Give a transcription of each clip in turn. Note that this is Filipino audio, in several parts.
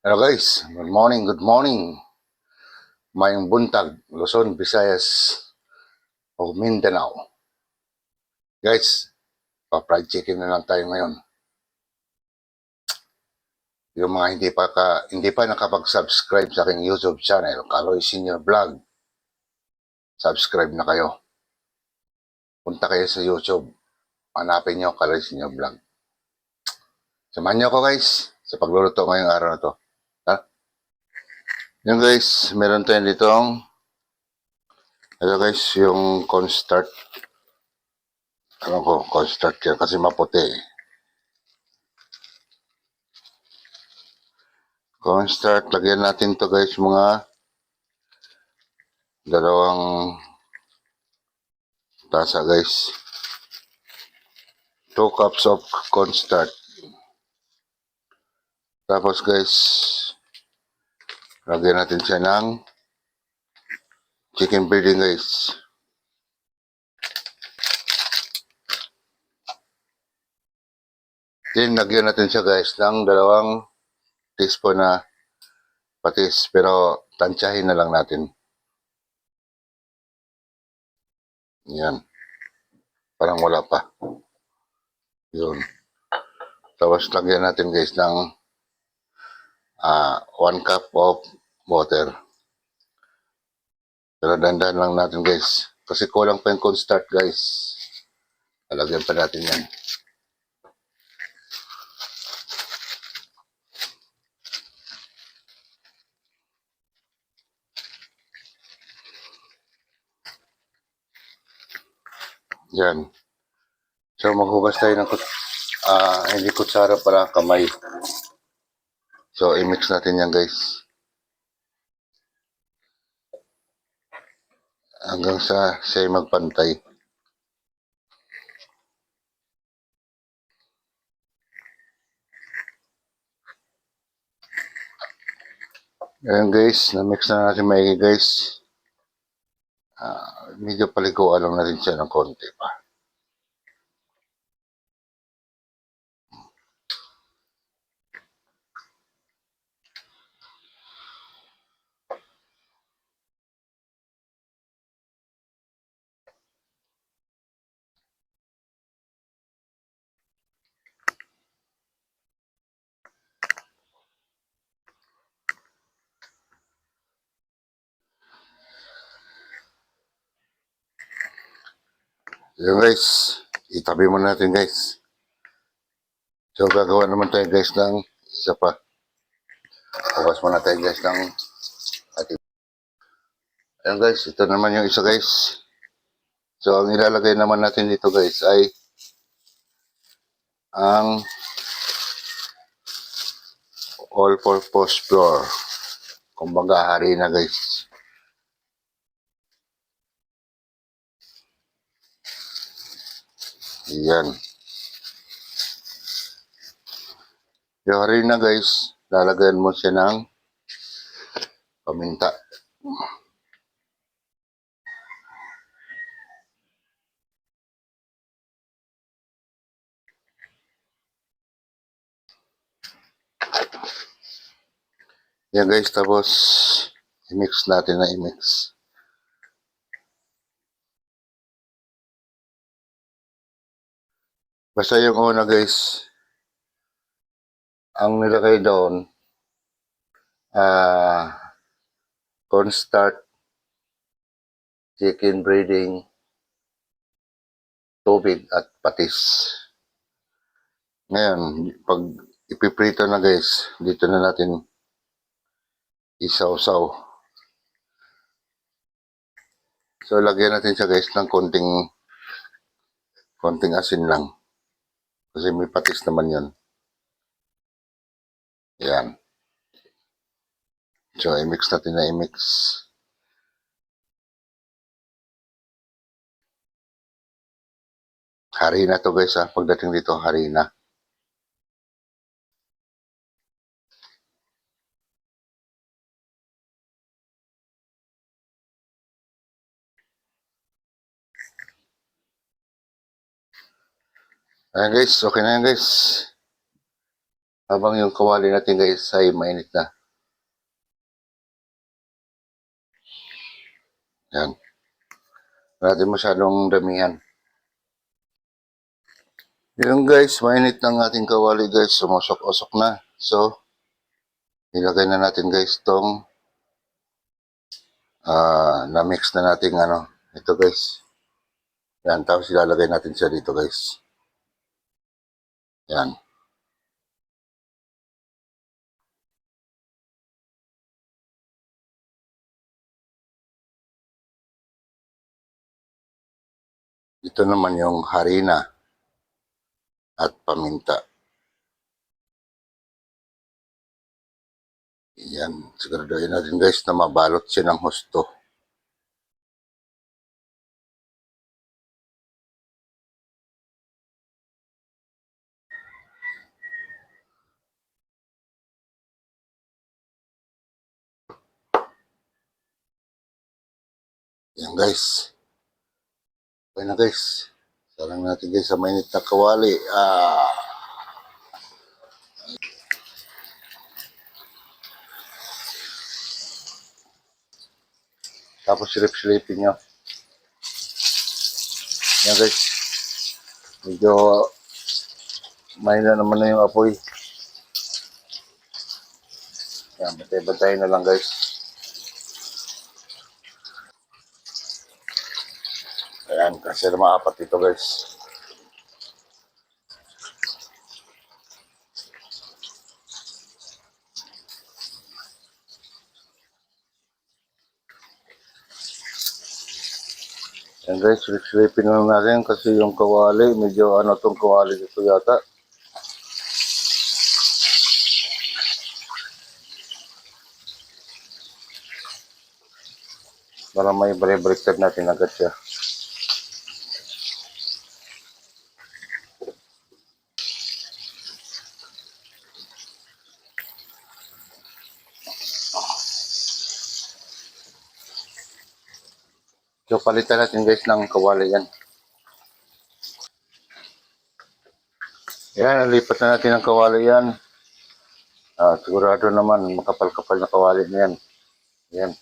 Hello guys, good morning, good morning. Mayong buntag, Luzon, Visayas, o Mindanao. Guys, pa-fried chicken na lang tayo ngayon. Yung mga hindi pa nakapag-subscribe sa aking YouTube channel, Kaloy Senior Vlog, subscribe na kayo. Punta kayo sa YouTube, hanapin nyo Kaloy Senior Vlog. Samahan nyo ako guys, sa pagluluto ngayong araw na to. Ha? Yung guys, meron tayo ditong, ito guys, yung cornstarch. Alam ko, cornstarch yan kasi maputi. Cornstarch, lagyan natin to guys mga dalawang tasa guys. 2 cups of cornstarch. Tapos guys, lagyan natin siya ng chicken breading guys. Then lagyan natin siya guys ng 2 teaspoon na patis. Pero tansyahin na lang natin. Yan. Parang wala pa. Yun. Tapos lagyan natin guys ng 1 cup of water. Pero dandan lang natin guys. Kasi kulang pa yung cornstarch guys. Lalagyan pa natin yan. Yan. So maghugas tayo ng hindi kutsara para kamay. So i-mix natin yan guys. Hanggang sa siya magpantay. Ayan guys, na-mix na natin maigi guys. Medyo paliguan lang natin siya ng konti pa. Ayan guys, itabi mo natin guys. So gagawa naman tayo guys ng isa pa. Bukas muna tayo guys ng ating. Ayan guys, ito naman yung isa guys. So ang ilalagay naman natin dito guys ay ang all-purpose flour. Kumbaga harina guys. Yan. Yung harina guys, lalagyan mo siya ng paminta. Yan guys, tapos i-mix natin na i-mix. Basta yung una guys, ang nilagay doon, cornstarch, chicken breading, tubig at patis. Ngayon, pag ipiprito na guys, dito na natin isaw-saw. So, lagyan natin siya guys ng konting asin lang. Kasi may patis naman yan. Yan. So, i-mix natin na i-mix. Harina to guys ha. Pagdating dito, harina. Ayan guys, okay na yan guys. Habang yung kawali natin guys ay mainit na. Yan. Natin masyadong damihan. Yun guys, mainit ng ating kawali guys. Sumusok-usok na. So, ilagay na natin guys tong na-mix na natin ito guys. Yan, tapos ilalagay natin siya dito guys. Yan. Ito naman yung harina at paminta. Yan, siguraduhin natin guys na mabalot siya ng husto. Yan guys. Okay na guys. Salang natin guys sa mainit na kawali. Tapos silip-silipin nyo. Yan guys. Medyo mahina naman na yung apoy. Yan, bantay-bantay na lang guys. Ayan, kasi maapat ito guys. Yan guys, silip-silipin lang natin kasi yung kawali, medyo tong kawali dito yata. Para may baliktad natin agad siya. So, palitan natin guys ng kawali yan. Yan, nalipat na natin ang kawali yan. Sigurado naman, makapal-kapal na kawali na yan. Yan.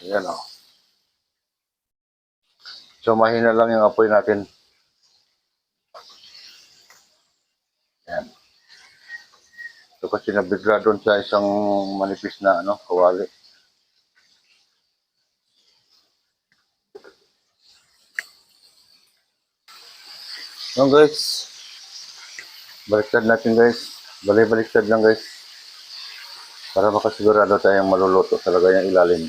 Yan o. So, mahina lang yung apoy natin. Yan. So, kasi nabigla doon sa isang manipis na kawali. So guys, baliktad natin guys. Baliktad lang guys. Para makasigurado tayong maluluto talaga yung ilalim.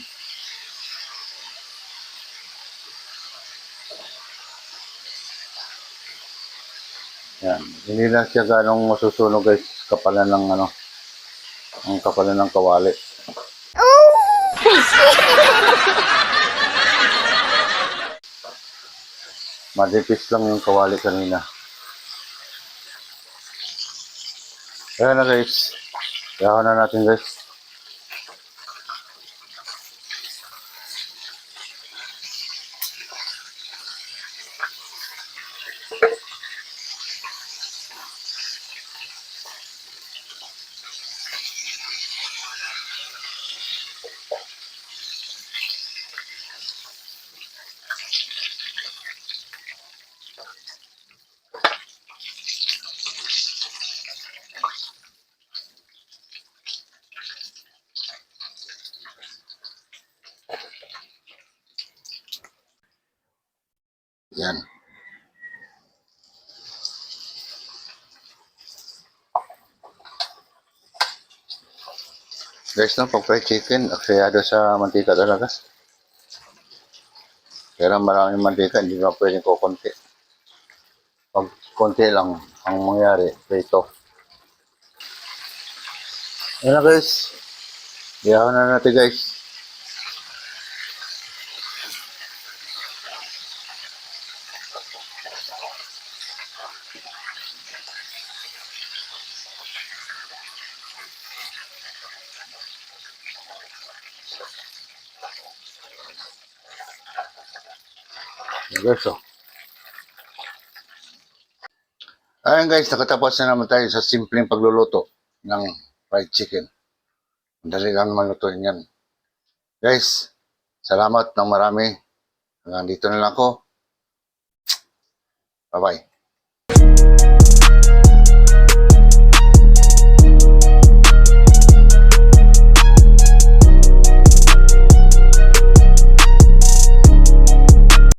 Yan. Hindi lang siya ganong masusunog guys. Kapalan ng ang kapalan ng kawali. Madipis lang yung kawali kanina. Ayan na guys. Kaya na natin guys. Yan. Guys, pag fried chicken, aksayado sa mantika talaga. Kaya maraming mantika, hindi na pwedeng kukunti. Pag konti lang ang mangyari, prito. Yan na guys. Iyahan na natin guys. Yan guys, Ayan guys, nakatapos na naman tayo sa simpleng pagluluto ng fried chicken. Madali lang naman lutuin yan. Guys, salamat ng marami. Hanggang dito na lang ako. Bye-bye.